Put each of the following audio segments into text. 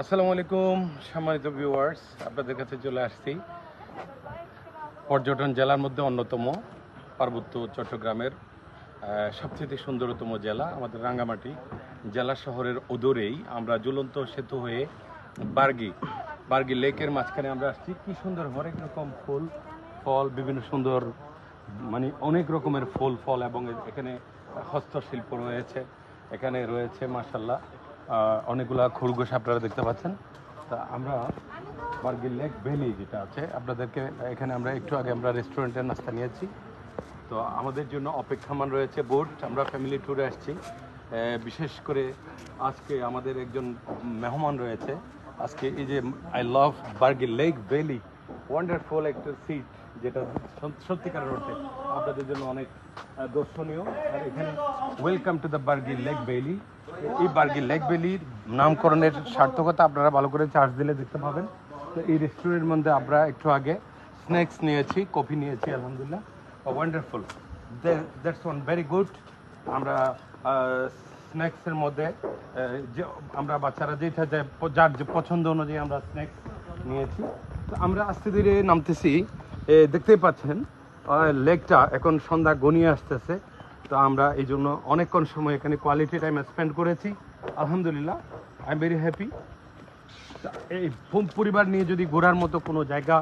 আসসালামু আলাইকুম সম্মানিত ভিউয়ার্স, আপনাদের কাছে চলে আসছি পর্যটন জেলার মধ্যে অন্যতম পার্বত্য চট্টগ্রামের সবচেয়ে সুন্দরতম জেলা আমাদের রাঙ্গামাটি জেলা শহরের অদূরেই আমরা ঝুলন্ত সেতু হয়ে বার্গি লেকের মাঝখানে আমরা আসছি। কি সুন্দর হরেক রকম ফুল ফল, বিভিন্ন সুন্দর মানে অনেক রকমের ফুল ফল এবং এখানে হস্তশিল্প রয়েছে। এখানে রয়েছে মাশাআল্লাহ অনেকগুলা খরগোশ আপনারা দেখতে পাচ্ছেন। তা আমরা বার্গি লেক ভ্যালি যেটা আছে আপনাদেরকে এখানে আমরা একটু আগে আমরা রেস্টুরেন্টের নাস্তা নিয়েছি। তো আমাদের জন্য অপেক্ষমান রয়েছে বোট। আমরা ফ্যামিলি ট্যুরে আসছি। বিশেষ করে আজকে আমাদের একজন মেহমান রয়েছে। আজকে এই যে I love Bargi lake valley, wonderful একটা সিট যেটা সত্যিকার অর্থে আপনাদের জন্য অনেক দর্শনীয়। আর এখানে welcome to the Bargi lake valley. এই বার্গি লেক ভ্যালির নামকরণের সার্থকতা আপনারা ভালো করে চার্জ দিলে দেখতে পাবেন। তো এই রেস্টুরেন্টের মধ্যে আমরা একটু আগে স্ন্যাক্স নিয়েছি, কফি নিয়েছি, আলহামদুলিল্লাহ wonderful, that's one very good. আমরা স্ন্যাক্সের মধ্যে যে আমরা বাচ্চারা যেটা যার যে পছন্দ অনুযায়ী আমরা স্ন্যাক্স নিয়েছি। তো আমরা আস্তে ধীরে নামতেছি, দেখতেই পাচ্ছেন লেকটা এখন সন্ধ্যা ঘনিয়ে আসতেছে। তো আমরা এই জন্য অনেকক্ষণ সময় এখানে কোয়ালিটি টাইম স্পেন্ড করেছি, আলহামদুলিল্লাহ আই এম ভেরি হ্যাপি। এই পরিবার নিয়ে যদি ঘোরার মতো কোনো জায়গা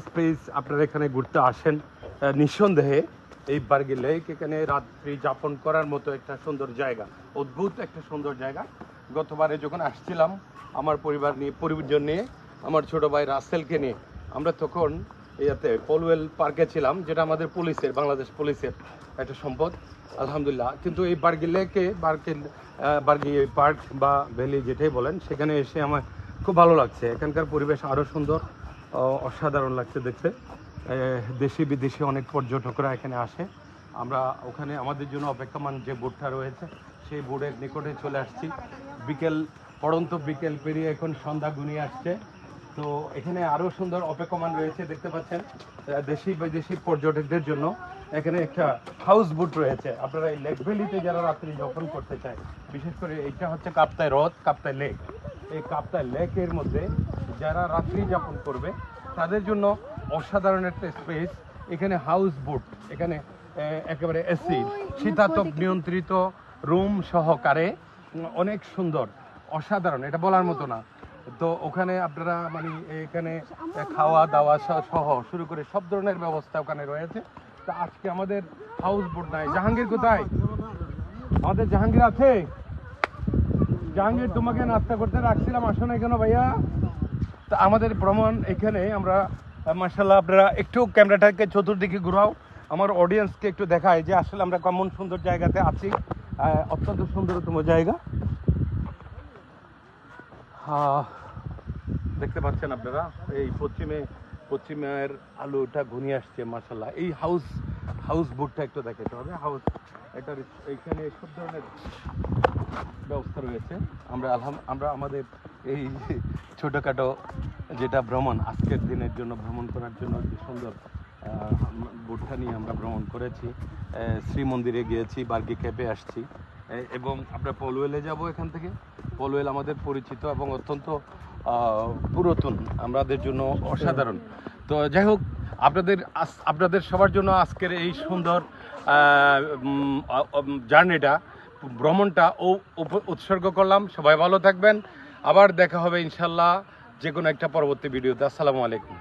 স্পেস আপনারা এখানে ঘুরতে আসেন, নিঃসন্দেহে এই বার্গি লেক এখানে রাত্রি যাপন করার মতো একটা সুন্দর জায়গা, অদ্ভুত একটা সুন্দর জায়গা। গতবারে যখন আসছিলাম আমার পরিবার নিয়ে আমার ছোট ভাই রাসেলকে নিয়ে, আমরা তখন ইয়াতে পলওয়েল পার্কে ছিলাম, যেটা আমাদের বাংলাদেশ পুলিশের একটা সম্পদ, আলহামদুলিল্লাহ। কিন্তু এই বার্গি লেকে বার্গি পার্ক বা ভ্যালি যেটাই বলেন, সেখানে এসে আমার খুব ভালো লাগছে। এখানকার পরিবেশ আরও সুন্দর, অসাধারণ লাগছে দেখতে। দেশি বিদেশি অনেক পর্যটকরা এখানে আসে। আমরা ওখানে আমাদের জন্য অপেক্ষমান যে বোটটা রয়েছে সেই বোটের নিকটে চলে আসছি। পড়ন্ত বিকেল পেরিয়ে এখন সন্ধ্যা ঘনিয়ে আসছে। তো এখানে আরও সুন্দর অপেক্ষমান রয়েছে, দেখতে পাচ্ছেন। দেশি বিদেশি পর্যটকদের জন্য এখানে একটা হাউস বোট রয়েছে। আপনারা এই লেক ভ্যালিতে যারা রাত্রি যাপন করতে চায়, বিশেষ করে এইটা হচ্ছে কাপ্তাই লেক। এই কাপ্তাই লেকের মধ্যে যারা রাত্রি যাপন করবে তাদের জন্য অসাধারণ একটা স্পেস। এখানে হাউস বোট, এখানে একেবারে এসি শীতাতপ নিয়ন্ত্রিত রুম সহকারে, অনেক সুন্দর, অসাধারণ, এটা বলার মতো না। তো ওখানে আপনারা মানে এখানে খাওয়া দাওয়া সহ শুরু করে সব ধরনের ব্যবস্থা ওখানে রয়েছে। তো আজকে আমাদের হাউস বোট নাই। জাহাঙ্গীর কোথায়? আমাদের জাহাঙ্গীর আছে? জাহাঙ্গীর, তোমাকে নাস্তা করতে রাখছিলাম, আসো না কেন ভাইয়া? তা আমাদের ভ্রমণ এখানে আমরা মাশাআল্লাহ, আপনারা একটু ক্যামেরাটাকে চতুর্দিকে ঘুরাও, আমার অডিয়েন্সকে একটু দেখায় যে আসলে আমরা কেমন সুন্দর জায়গাতে আছি। অত্যন্ত সুন্দরতম জায়গা, দেখতে পাচ্ছেন আপনারা। এই পশ্চিমের আলোটা ঘনিয়ে আসছে মাশাআল্লাহ। এই হাউস বোটটা একটু দেখাতে হবে। এটার এইখানে সব ধরনের ব্যবস্থা রয়েছে। আমরা আমাদের এই ছোটোখাটো যেটা ভ্রমণ, আজকের দিনের জন্য ভ্রমণ করার জন্য যে সুন্দর বোটটা নিয়ে আমরা ভ্রমণ করেছি। শ্রীমন্দিরে গিয়েছি, বার্গি ক্যাপে আসছি এবং আমরা পলওয়েলে যাব। এখান থেকে পলওয়েল আমাদের পরিচিত এবং অত্যন্ত পুরাতন, আমাদের জন্য অসাধারণ। তো যাই হোক, আপনাদের সবার জন্য আজকের এই সুন্দর জার্নিটা, ভ্রমণটা উৎসর্গ করলাম। সবাই ভালো থাকবেন, আবার দেখা হবে ইনশাল্লাহ যে কোনো একটা পরবর্তী ভিডিওতে। আসসালামু আলাইকুম।